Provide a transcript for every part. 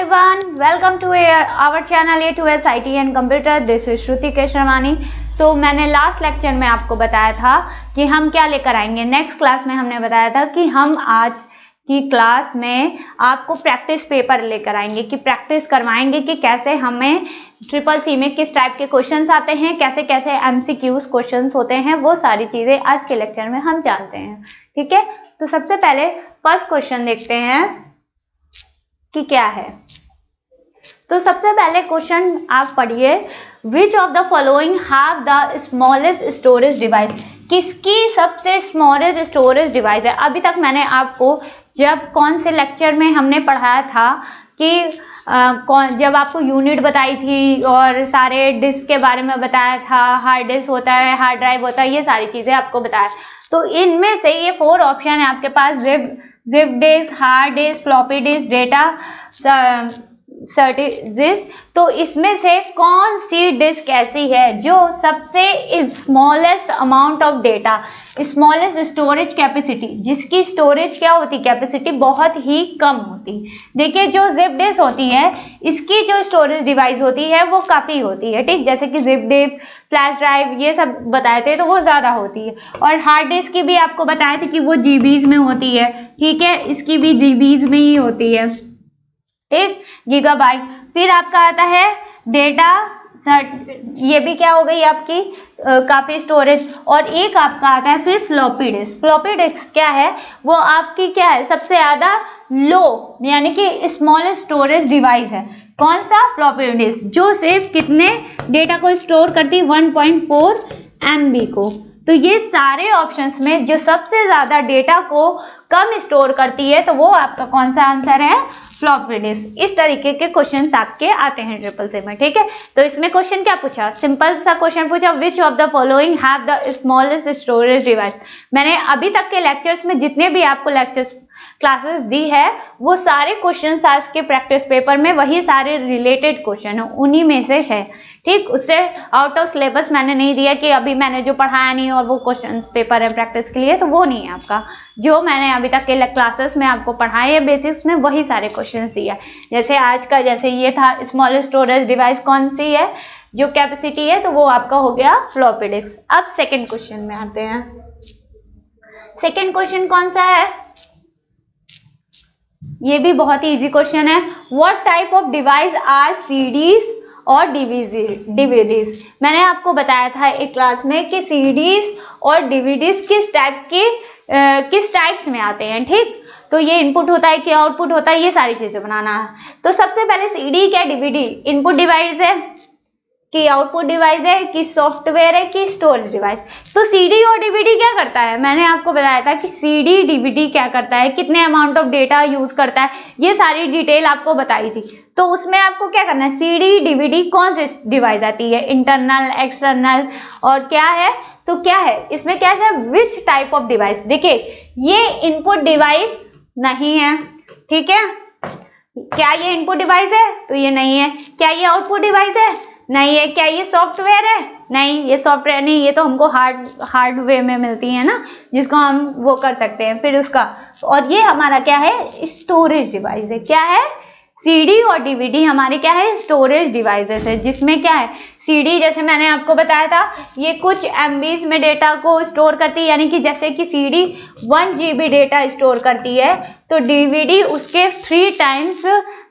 everyone, welcome to our channel A2S IT and Computer. This is श्रुति केशरवानी. तो मैंने last lecture में आपको बताया था कि हम क्या लेकर आएंगे. नेक्स्ट क्लास में हमने बताया था कि हम आज की क्लास में आपको प्रैक्टिस पेपर लेकर आएंगे, कि प्रैक्टिस करवाएंगे कि कैसे हमें CCC में किस टाइप के क्वेश्चंस आते हैं, कैसे कैसे MCQs क्वेश्चंस होते हैं, वो सारी चीज़ें आज के लेक्चर में हम जानते हैं. ठीक है, तो सबसे पहले फर्स्ट क्वेश्चन देखते हैं कि क्या है. तो सबसे पहले क्वेश्चन आप पढ़िए, which of the following have the smallest storage device. किसकी सबसे स्मॉलेस्ट स्टोरेज डिवाइस है. अभी तक मैंने आपको जब कौन से लेक्चर में हमने पढ़ाया था कि जब आपको यूनिट बताई थी और सारे डिस्क के बारे में बताया था, हार्ड डिस्क होता है, हार्ड ड्राइव होता है, ये सारी चीज़ें आपको बताया. तो इनमें से ये 4 ऑप्शन है आपके पास, zip disk, hard disk, floppy disk, data disk. तो इसमें से कौन सी डिस्क ऐसी है जो सबसे smallest amount of data, smallest storage capacity, जिसकी स्टोरेज क्या होती, कैपेसिटी बहुत ही कम होती. देखिए, जो जिप डिस्क होती है इसकी जो स्टोरेज डिवाइस होती है वो काफ़ी होती है. ठीक, जैसे कि जिप डिस्क, फ्लैश ड्राइव, ये सब बताए थे, तो वो ज़्यादा होती है. और हार्ड डिस्क की भी आपको बताए थे कि वो जीबीज में होती है. ठीक है, इसकी भी जीबीज में ही होती है. ठीक, गीगाबाइट. फिर आपका आता है डेटा, ये भी क्या हो गई आपकी काफ़ी स्टोरेज. और एक आपका आता है फिर फ्लॉपी डिस्क. फ्लॉपी डिस्क क्या है, वो आपकी क्या है, सबसे ज़्यादा लो यानी कि स्मॉलेस्ट स्टोरेज डिवाइस है. कौन सा, फ्लॉपी डिस्क, जो सिर्फ कितने डेटा को स्टोर करती, 1.4 MB को. तो ये सारे ऑप्शंस में जो सबसे ज़्यादा डेटा को कम स्टोर करती है, तो वो आपका कौन सा आंसर है, फ्लॉपी डिस्क. इस तरीके के क्वेश्चंस आपके आते हैं CCC में. ठीक है, तो इसमें क्वेश्चन क्या पूछा, सिंपल सा क्वेश्चन पूछा, which of the following have the smallest storage device. मैंने अभी तक के लेक्चर्स में जितने भी आपको लेक्चर्स क्लासेस दी है, वो सारे क्वेश्चंस आज के प्रैक्टिस पेपर में वही सारे रिलेटेड क्वेश्चन है, उन्हीं में से है. ठीक, उससे आउट ऑफ सिलेबस मैंने नहीं दिया कि अभी मैंने जो पढ़ाया नहीं और वो क्वेश्चंस पेपर है प्रैक्टिस के लिए, तो वो नहीं है आपका. जो मैंने अभी तक के क्लासेस में आपको पढ़ाए है बेसिक्स में, वही सारे क्वेश्चंस दिया. जैसे आज का, जैसे ये था स्मॉलेस्ट स्टोरेज डिवाइस कौन सी है, जो कैपेसिटी है, तो वो आपका हो गया फ्लॉपी डिस्क. अब सेकेंड क्वेश्चन में आते हैं. सेकेंड क्वेश्चन कौन सा है, ये भी बहुत ही इजी क्वेश्चन है. What type of device are CDs और डीवीडीज. मैंने आपको बताया था एक क्लास में कि सीडीज और डीवीडीज किस टाइप्स में आते हैं. ठीक, तो ये इनपुट होता है कि आउटपुट होता है, ये सारी चीजें बनाना है. तो सबसे पहले सीडी क्या, डीवीडी इनपुट डिवाइस है कि आउटपुट डिवाइस है, कि सॉफ्टवेयर है, कि स्टोरेज डिवाइस. तो सीडी और डीवीडी क्या करता है, मैंने आपको बताया था कि सीडी डीवीडी क्या करता है, कितने अमाउंट ऑफ डेटा यूज करता है, ये सारी डिटेल आपको बताई थी. तो उसमें आपको क्या करना है, सीडी डीवीडी कौन सी डिवाइस आती है, इंटरनल, एक्सटर्नल, और क्या है, तो क्या है इसमें, क्या है, विच टाइप ऑफ डिवाइस. देखिए, ये इनपुट डिवाइस नहीं है. ठीक है, क्या ये इनपुट डिवाइस है, तो ये नहीं है. क्या ये आउटपुट डिवाइस है, नहीं है. क्या ये सॉफ्टवेयर है, नहीं, ये सॉफ्टवेयर नहीं, ये तो हमको हार्डवेयर में मिलती है ना, जिसको हम वो कर सकते हैं फिर उसका. और ये हमारा क्या है, स्टोरेज डिवाइस है. क्या है, सीडी और डीवीडी हमारे क्या है, स्टोरेज डिवाइसेस है, जिसमें क्या है, सीडी जैसे मैंने आपको बताया था, ये कुछ MBs में डेटा को स्टोर करती है, यानी कि जैसे कि सीडी 1 GB डेटा स्टोर करती है, तो डीवीडी उसके 3 टाइम्स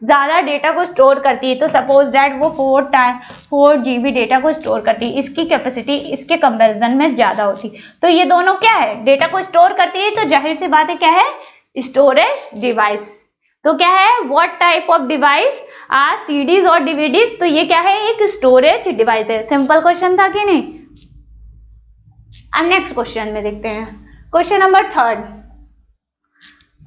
ज़्यादा डेटा को स्टोर करती है. तो सपोज डैट वो 4 GB डेटा को स्टोर करती है, इसकी कैपेसिटी इसके कंपैरिजन में ज़्यादा होती. तो ये दोनों क्या है, डेटा को स्टोर करती है, तो जाहिर सी बात है क्या है, स्टोरेज डिवाइस. तो क्या है, what type of device are CDs और डीवीडीज. तो ये क्या है, एक स्टोरेज डिवाइस है. सिंपल क्वेश्चन था कि नहीं. अब नेक्स्ट क्वेश्चन में देखते हैं, क्वेश्चन नंबर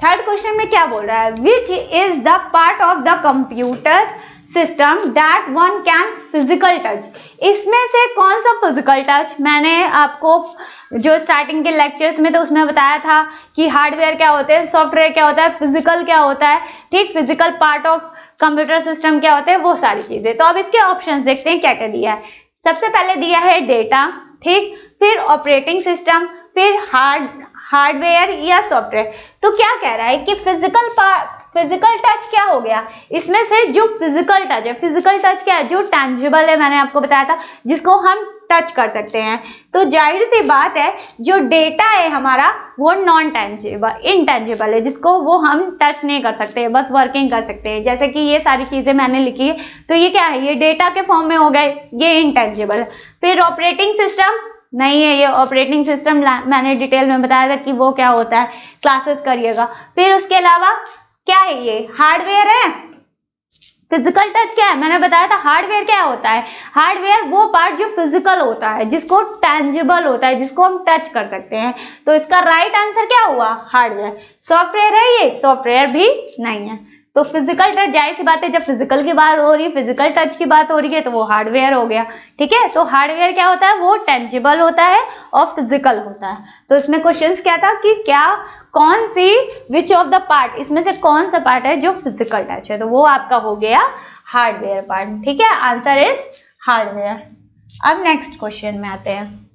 थर्ड क्वेश्चन में क्या बोल रहा है, which is the part of the computer system that one can physical touch. इसमें से कौन सा फिजिकल टच, मैंने आपको जो स्टार्टिंग के लेक्चर्स में तो उसमें बताया था कि हार्डवेयर क्या होते हैं, सॉफ्टवेयर क्या होता है, फिजिकल क्या होता है. ठीक, physical part of computer system क्या होते हैं, वो सारी चीजें. तो अब इसके ऑप्शंस देखते हैं क्या क्या दिया है. सबसे पहले दिया है डेटा. ठीक, फिर ऑपरेटिंग सिस्टम, फिर हार्डवेयर या सॉफ्टवेयर. तो क्या कह रहा है कि फिजिकल पार्ट फिजिकल टच क्या हो गया, इसमें से जो फिजिकल टच है, फिजिकल टच क्या है, जो टैंजिबल है, मैंने आपको बताया था, जिसको हम टच कर सकते हैं। तो जाहिर सी बात है जो डेटा है हमारा वो नॉन टैंजिबल, इनटैंजिबल है, जिसको वो हम टच नहीं कर सकते, बस वर्किंग कर सकते हैं। जैसे कि ये सारी चीजें मैंने लिखी है, तो ये क्या है, ये डेटा के फॉर्म में हो गए, ये इनटैंजिबल। फिर ऑपरेटिंग सिस्टम नहीं है, ये ऑपरेटिंग सिस्टम मैंने डिटेल में बताया था कि वो क्या होता है, क्लासेस करिएगा। फिर उसके अलावा क्या है, ये हार्डवेयर है। फिजिकल टच क्या है, मैंने बताया था। हार्डवेयर क्या होता है, हार्डवेयर वो पार्ट जो फिजिकल होता है, जिसको टैंजिबल होता है, जिसको हम टच कर सकते हैं। तो इसका राइट आंसर क्या हुआ, हार्डवेयर। सॉफ्टवेयर है ये, सॉफ्टवेयर भी नहीं है। तो फिजिकल टच, जाहिर सी बात है जब फिजिकल की बात हो रही है, फिजिकल टच की बात हो रही है, तो वो हार्डवेयर हो गया। ठीक है, तो हार्डवेयर क्या होता है, वो टेंजिबल होता है और फिजिकल होता है। तो इसमें क्वेश्चंस क्या था कि क्या, कौन सी, विच ऑफ द पार्ट, इसमें से कौन सा पार्ट है जो फिजिकल टच है, तो वो आपका हो गया हार्डवेयर पार्ट। ठीक है, आंसर इज हार्डवेयर। अब नेक्स्ट क्वेश्चन में आते हैं।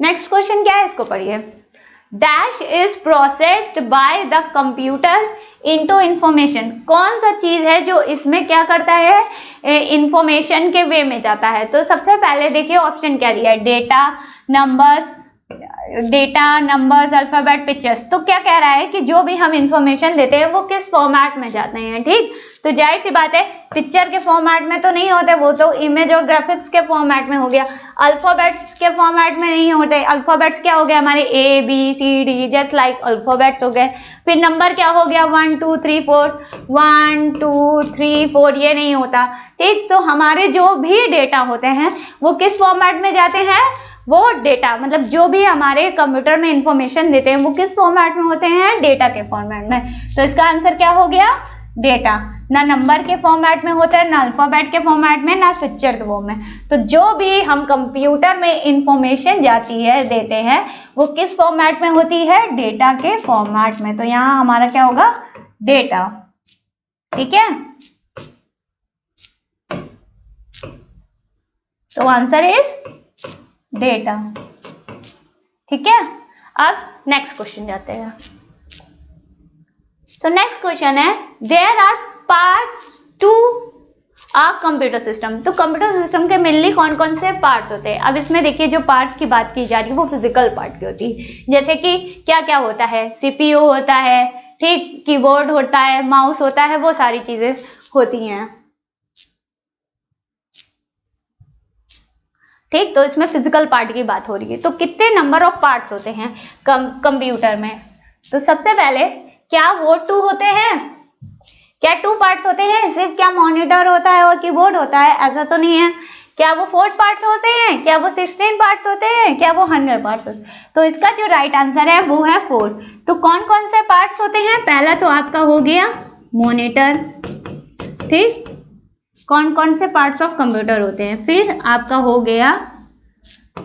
नेक्स्ट क्वेश्चन क्या है, इसको पढ़िए। Dash is processed by the computer into information. कौन सा चीज है जो इसमें क्या करता है, इंफॉर्मेशन के वे में जाता है। तो सबसे पहले देखिए ऑप्शन क्या दिया है, डेटा, नंबर्स, अल्फाबेट, पिक्चर्स। तो क्या कह रहा है कि जो भी हम इंफॉर्मेशन देते हैं वो किस फॉर्मेट में जाते हैं। ठीक, तो जाहिर सी बात है पिक्चर के फॉर्मेट में तो नहीं होते, वो तो इमेज और ग्राफिक्स के फॉर्मेट में हो गया। अल्फाबेट्स के फॉर्मेट में नहीं होते। अल्फाबेट्स क्या हो गया हमारे, A B C D, just like alphabets हो गए। फिर नंबर क्या हो गया, 1 2 3 4, 1 2 3 4, ये नहीं होता। ठीक, तो हमारे जो भी डेटा होते हैं वो किस फॉर्मेट में जाते हैं, वो डेटा, मतलब जो भी हमारे कंप्यूटर में इंफॉर्मेशन देते हैं वो किस फॉर्मेट में होते हैं, डेटा के फॉर्मेट में। तो इसका आंसर क्या हो गया, डेटा। ना नंबर के फॉर्मेट में होता है, ना अल्फाबेट के फॉर्मेट में, ना पिक्चर के फॉर्म में। तो जो भी हम कंप्यूटर में इंफॉर्मेशन जाती है, देते हैं, वो किस फॉर्मेट में होती है, डेटा के फॉर्मेट में। तो यहाँ हमारा क्या होगा, डेटा। ठीक है, तो आंसर इज डेटा। ठीक है, अब नेक्स्ट क्वेश्चन जाते हैं। सो नेक्स्ट क्वेश्चन है, there are parts to a computer system. तो कंप्यूटर सिस्टम के मेनली कौन कौन से पार्ट्स होते हैं। अब इसमें देखिए जो पार्ट की बात की जा रही है वो फिजिकल पार्ट की होती है। जैसे कि क्या क्या होता है, CPU होता है, ठीक, कीबोर्ड होता है, माउस होता है, वो सारी चीजें होती हैं। ठीक, तो इसमें फिजिकल पार्ट की बात हो रही है। तो कितने नंबर ऑफ पार्ट्स होते हैं कंप्यूटर में। तो सबसे पहले, क्या वो 2 होते हैं, क्या 2 पार्ट्स होते हैं, सिर्फ क्या मॉनिटर होता है और कीबोर्ड होता है, ऐसा तो नहीं है। क्या वो 4 पार्ट्स होते हैं, क्या वो 16 पार्ट्स होते हैं, क्या वो 100 पार्ट्स होते हैं। तो इसका जो राइट आंसर है वो है 4। तो कौन कौन से पार्ट्स होते हैं, पहला तो आपका हो गया मॉनिटर। ठीक, कौन कौन से पार्ट्स ऑफ कंप्यूटर होते हैं। फिर आपका हो गया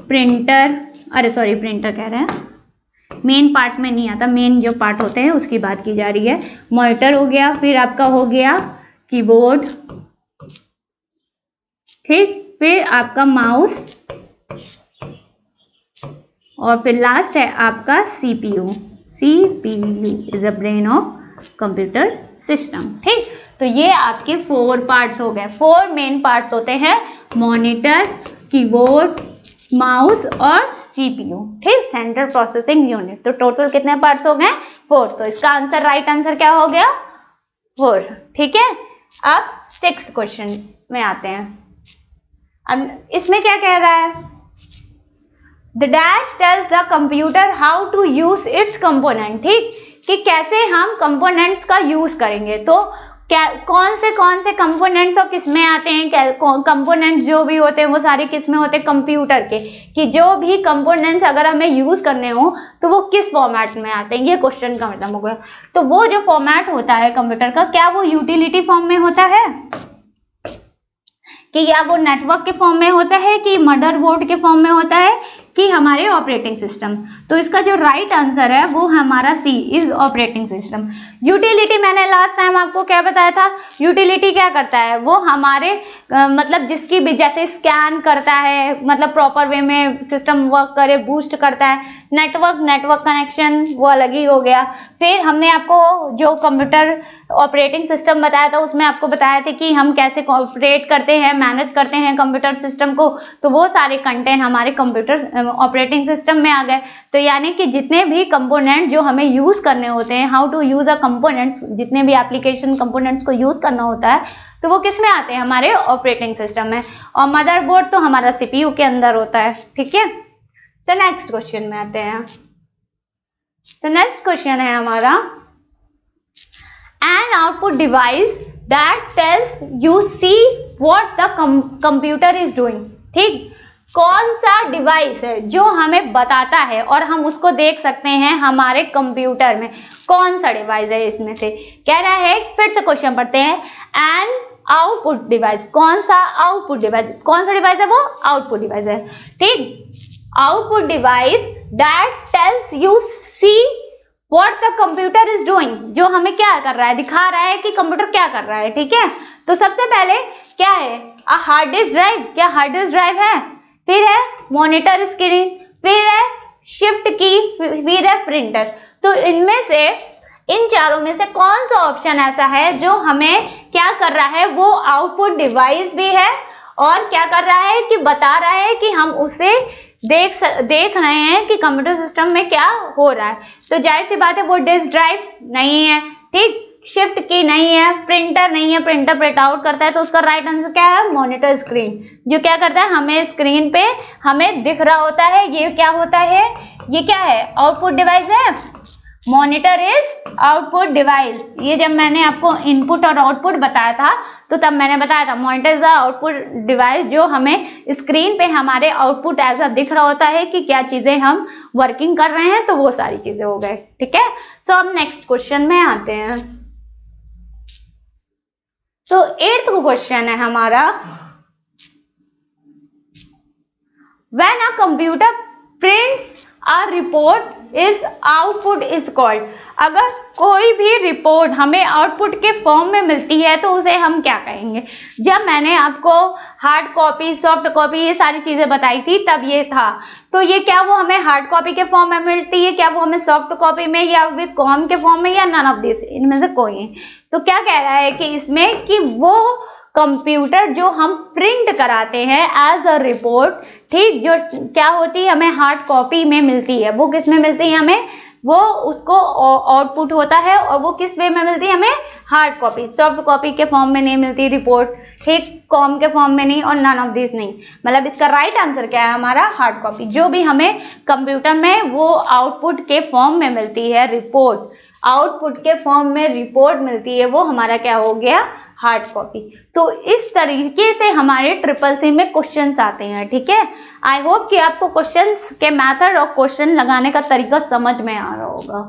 प्रिंटर, अरे सॉरी प्रिंटर कह रहे हैं, मेन पार्ट में नहीं आता, मेन जो पार्ट होते हैं उसकी बात की जा रही है। मॉनिटर हो गया, फिर आपका हो गया कीबोर्ड, ठीक, फिर आपका माउस, और फिर लास्ट है आपका CPU। CPU is a brain of computer system. ठीक, तो ये आपके 4 पार्ट्स हो गए। 4 मेन पार्ट्स होते हैं, मॉनिटर, कीबोर्ड, माउस और CPU। ठीक, सेंट्रल प्रोसेसिंग यूनिट। तो टोटल कितने पार्ट्स हो गए, 4। तो इसका आंसर, राइट आंसर क्या हो गया, 4। ठीक है, अब 6th क्वेश्चन में आते हैं। अब इसमें क्या कह रहा है, the dash tells the computer how to use its component. ठीक, कि कैसे हम कंपोनेंट्स का यूज करेंगे। तो क्या, कौन से कंपोनेंट्स और किस में आते हैं, कंपोनेंट्स जो भी होते हैं वो सारे किस में होते हैं, कंप्यूटर के। कि जो भी कंपोनेंट्स अगर हमें यूज करने हो तो वो किस फॉर्मेट में आते हैं, ये क्वेश्चन का मतलब हो गया। तो वो जो फॉर्मेट होता है कंप्यूटर का, क्या वो यूटिलिटी फॉर्म में होता है, कि या वो नेटवर्क के फॉर्म में होता है, कि मदरबोर्ड के फॉर्म में होता है, कि हमारे ऑपरेटिंग सिस्टम। तो इसका जो राइट आंसर है वो हमारा सी इज ऑपरेटिंग सिस्टम। यूटिलिटी मैंने लास्ट टाइम आपको क्या बताया था, यूटिलिटी क्या करता है, वो हमारे मतलब जिसकी भी जैसे स्कैन करता है, मतलब प्रॉपर वे में सिस्टम वर्क करे, बूस्ट करता है। नेटवर्क कनेक्शन वो अलग ही हो गया। फिर हमने आपको जो कंप्यूटर ऑपरेटिंग सिस्टम बताया था उसमें आपको बताया था कि हम कैसे ऑपरेट करते हैं, मैनेज करते हैं कंप्यूटर सिस्टम को, तो वो सारे कंटेंट हमारे कंप्यूटर ऑपरेटिंग सिस्टम में आ गए। तो यानी कि जितने भी कंपोनेंट जो हमें यूज करने होते हैं, how to use a components, जितने भी एप्लीकेशन कंपोनेंट्स को यूज करना होता है तो वो किस में आते हैं, हमारे ऑपरेटिंग सिस्टम में। और मदरबोर्ड तो हमारा सीपीयू के अंदर होता है, ठीक है। सो नेक्स्ट क्वेश्चन में आते हैं। सो नेक्स्ट क्वेश्चन है हमारा, an output device that tells you see what the computer is doing. ठीक, कौन सा डिवाइस है जो हमें बताता है और हम उसको देख सकते हैं हमारे कंप्यूटर में, कौन सा डिवाइस है इसमें से। कह रहा है, फिर से क्वेश्चन पढ़ते हैं, एन आउटपुट डिवाइस, कौन सा आउटपुट डिवाइस, कौन सा डिवाइस है वो, आउटपुट डिवाइस है। ठीक, output device that tells you see what the computer is doing, जो हमें क्या कर रहा है, दिखा रहा है कि कंप्यूटर क्या कर रहा है। ठीक है, तो सबसे पहले क्या है, हार्ड डिस्क ड्राइव, क्या हार्ड डिस्क ड्राइव है, फिर है मॉनिटर स्क्रीन, फिर है शिफ्ट की, फिर है प्रिंटर। तो इनमें से, इन चारों में से कौन सा ऑप्शन ऐसा है जो हमें क्या कर रहा है, वो आउटपुट डिवाइस भी है और क्या कर रहा है कि बता रहा है कि हम उसे देख रहे हैं कि कंप्यूटर सिस्टम में क्या हो रहा है। तो जाहिर सी बात है वो डिस्क ड्राइव नहीं है। ठीक, शिफ्ट की नहीं है, प्रिंटर नहीं है, प्रिंटर प्रिंट आउट करता है, तो उसका राइट आंसर क्या है, मॉनिटर स्क्रीन, जो क्या करता है, हमें स्क्रीन पे हमें दिख रहा होता है। ये क्या होता है, ये क्या है, आउटपुट डिवाइस है। Monitor is output device. ये जब मैंने आपको इनपुट और आउटपुट बताया था तो तब मैंने बताया था मॉनिटर इज आउटपुट डिवाइस, जो हमें स्क्रीन पे हमारे आउटपुट ऐसा दिख रहा होता है कि क्या चीजें हम वर्किंग कर रहे हैं, तो वो सारी चीजें हो गए। ठीक है, सो अब नेक्स्ट क्वेश्चन में आते हैं। तो 8th क्वेश्चन है हमारा, when a computer prints a report is output is called. अगर कोई भी रिपोर्ट हमें आउटपुट के फॉर्म में मिलती है तो उसे हम क्या कहेंगे। जब मैंने आपको हार्ड कॉपी, सॉफ्ट कॉपी, ये सारी चीजें बताई थी तब ये था, तो ये क्या वो हमें हार्ड कॉपी के फॉर्म में मिलती है, क्या वो हमें सॉफ्ट कॉपी में, या विद कॉम के फॉर्म में, या नन ऑफ दिस, इनमें से कोई। तो क्या कह रहा है कि इसमें कि वो कंप्यूटर जो हम प्रिंट कराते हैं एज अ रिपोर्ट, ठीक, जो क्या होती है हमें हार्ड कॉपी में मिलती है, वो किस में मिलती है हमें, वो उसको आउटपुट होता है और वो किस वे में मिलती है हमें, हार्ड कॉपी। सॉफ्ट कॉपी के फॉर्म में नहीं मिलती रिपोर्ट, ठीक, कॉम के फॉर्म में नहीं, और नन ऑफ दिस नहीं। मतलब इसका राइट आंसर क्या है हमारा, हार्ड कॉपी। जो भी हमें कंप्यूटर में वो आउटपुट के फॉर्म में मिलती है रिपोर्ट, आउटपुट के फॉर्म में रिपोर्ट मिलती है, वो हमारा क्या हो गया, हार्ड कॉपी। तो इस तरीके से हमारे ट्रिपल सी में क्वेश्चंस आते हैं। ठीक है, आई होप कि आपको क्वेश्चंस के मेथड और क्वेश्चन लगाने का तरीका समझ में आ रहा होगा।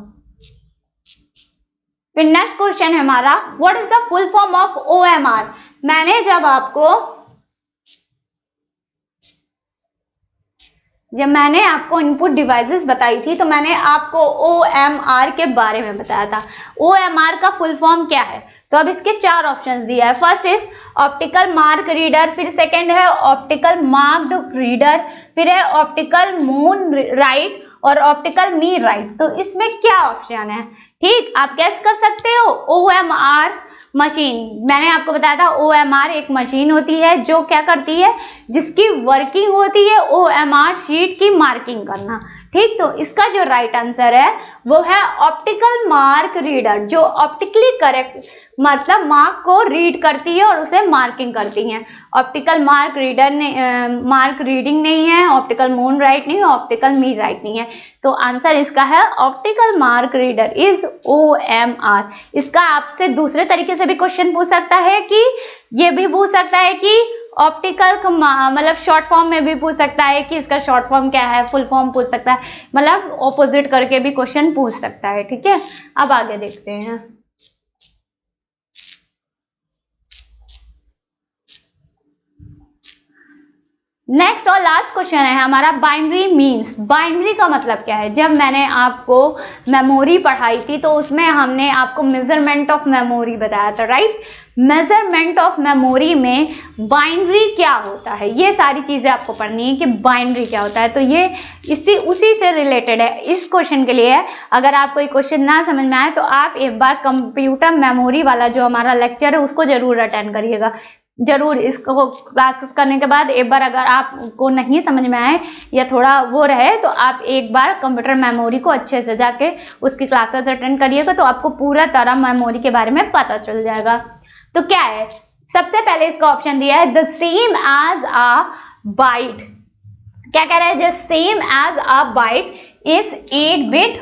फिर नेक्स्ट क्वेश्चन है हमारा, what is the full form of OMR। मैंने जब मैंने आपको इनपुट डिवाइसेस बताई थी तो मैंने आपको OMR के बारे में बताया था। OMR का फुल फॉर्म क्या है, तो अब इसके 4 ऑप्शंस दिया है। First is optical mark reader, फिर सेकंड है ऑप्टिकल मार्क्ड रीडर, फिर है ऑप्टिकल मून राइट और ऑप्टिकल मी राइट। तो इसमें क्या ऑप्शन है, ठीक, आप गैस कर सकते हो। OMR मशीन, मैंने आपको बताया था OMR एक मशीन होती है जो क्या करती है, जिसकी वर्किंग होती है OMR शीट की मार्किंग करना। ठीक, तो इसका जो राइट आंसर है वो है ऑप्टिकल मार्क रीडर, जो ऑप्टिकली करेक्ट मतलब मार्क को रीड करती है और उसे मार्किंग करती है। ऑप्टिकल मार्क रीडर ने मार्क रीडिंग नहीं है, ऑप्टिकल मून राइट नहीं है, ऑप्टिकल मी राइट नहीं है। तो आंसर इसका है optical mark reader is OMR। इसका आपसे दूसरे तरीके से भी क्वेश्चन पूछ सकता है, कि ये भी पूछ सकता है कि ऑप्टिकल मतलब शॉर्ट फॉर्म में भी पूछ सकता है कि इसका शॉर्ट फॉर्म क्या है, फुल फॉर्म पूछ सकता है, मतलब ऑपोजिट करके भी क्वेश्चन पूछ सकता है। ठीक है, अब आगे देखते हैं। नेक्स्ट और लास्ट क्वेश्चन है हमारा बाइनरी मीन्स। बाइनरी का मतलब क्या है? जब मैंने आपको मेमोरी पढ़ाई थी तो उसमें हमने आपको मेजरमेंट ऑफ मेमोरी बताया था, राइट? मेजरमेंट ऑफ मेमोरी में बाइनरी क्या होता है, ये सारी चीज़ें आपको पढ़नी है कि बाइनरी क्या होता है। तो ये उसी से रिलेटेड है, इस क्वेश्चन के लिए है। अगर आपको ये क्वेश्चन ना समझ में आए तो आप एक बार कंप्यूटर मेमोरी वाला जो हमारा लेक्चर है उसको जरूर अटेंड करिएगा, जरूर। इसको क्लासेस करने के बाद एक बार अगर आपको नहीं समझ में आए या थोड़ा वो रहे तो आप एक बार कंप्यूटर मेमोरी को अच्छे से जाके उसकी क्लासेस अटेंड करिएगा, तो आपको पूरा तरह मेमोरी के बारे में पता चल जाएगा। तो क्या है, सबसे पहले इसका ऑप्शन दिया है the same as a byte. क्या कह रहा है? Just same as a byte is 8 bit,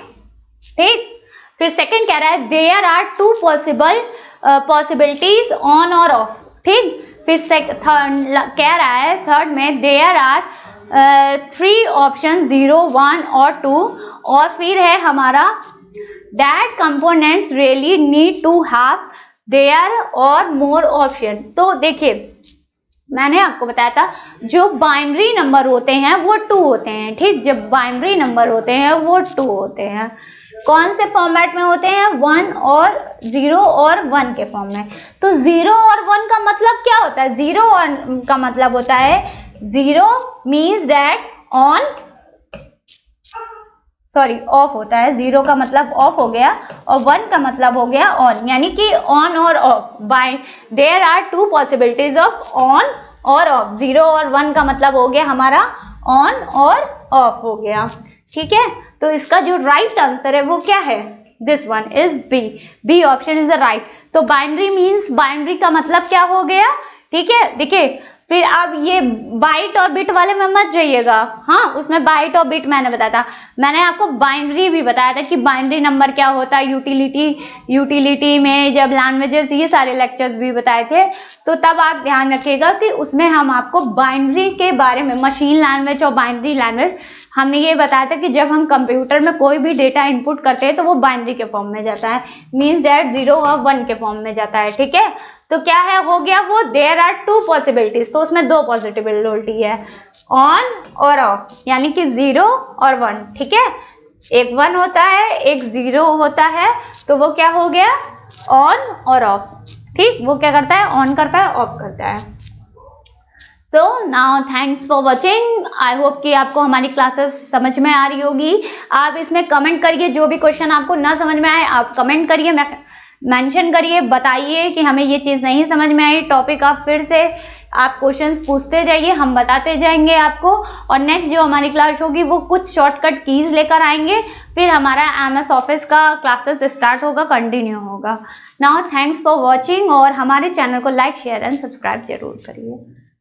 ठीक। फिर सेकंड कह रहा है देयर आर 2 पॉसिबिलिटीज ऑन और ऑफ, ठीक। फिर थर्ड कह रहा है थर्ड में देयर आर 3 ऑप्शन 0, 1 और 2। और फिर है हमारा that components really need to have there और मोर ऑप्शन। तो देखिए मैंने आपको बताया था जो बाइनरी नंबर होते हैं वो 2 होते हैं, ठीक। जब बाइनरी नंबर होते हैं वो 2 होते हैं। कौन से फॉर्मेट में होते हैं? 1 और 0 और 1 के फॉर्म में। तो 0 और 1 का मतलब क्या होता है? 0 और का मतलब होता है 0 means that on, sorry of होता है। 0 का मतलब ऑफ हो गया और 1 का मतलब हो गया ऑन, यानी कि ऑन और off. By there are 2 possibilities of on और ऑफ। 0 और 1 का मतलब हो गया हमारा ऑन और ऑफ हो गया, ठीक है। तो इसका जो राइट आंसर है वो क्या है? This one is B. B option is the right. तो बाइनरी मीन्स, बाइनरी का मतलब क्या हो गया, ठीक है। देखिए फिर आप ये बाइट और बिट वाले में मत जाइएगा, हाँ उसमें बाइट और बिट मैंने बताया था। मैंने आपको बाइनरी भी बताया था कि बाइनरी नंबर क्या होता है, यूटिलिटी में जब लैंग्वेजेस, ये सारे लेक्चर्स भी बताए थे। तो तब आप ध्यान रखिएगा कि उसमें हम आपको बाइनरी के बारे में, मशीन लैंग्वेज और बाइनरी लैंग्वेज, हमने ये बताया था कि जब हम कंप्यूटर में कोई भी डेटा इनपुट करते हैं तो वो बाइनरी के फॉर्म में जाता है, मीन्स दैट 0 और 1 के फॉर्म में जाता है, ठीक है। तो क्या है हो गया वो, देयर आर 2 पॉसिबिलिटीज। तो उसमें 2 पॉसिबिलिटी है, ऑन और ऑफ, यानी कि 0 और 1, ठीक है। एक 1 होता है, एक 0 होता है, तो वो क्या हो गया, ऑन और ऑफ, ठीक। वो क्या करता है, ऑन करता है, ऑफ करता है। So now thanks for watching. I hope कि आपको हमारी क्लासेस समझ में आ रही होगी। आप इसमें कमेंट करिए, जो भी क्वेश्चन आपको ना समझ में आए आप कमेंट करिए, मेंशन करिए, बताइए कि हमें ये चीज़ नहीं समझ में आई। टॉपिक आप फिर से आप क्वेश्चंस पूछते जाइए, हम बताते जाएंगे आपको। और नेक्स्ट जो हमारी क्लास होगी वो कुछ शॉर्टकट कीज लेकर आएंगे, फिर हमारा MS ऑफिस का क्लासेस स्टार्ट होगा, कंटिन्यू होगा। नाउ थैंक्स फॉर वॉचिंग, और हमारे चैनल को लाइक, शेयर एंड सब्सक्राइब जरूर करिए।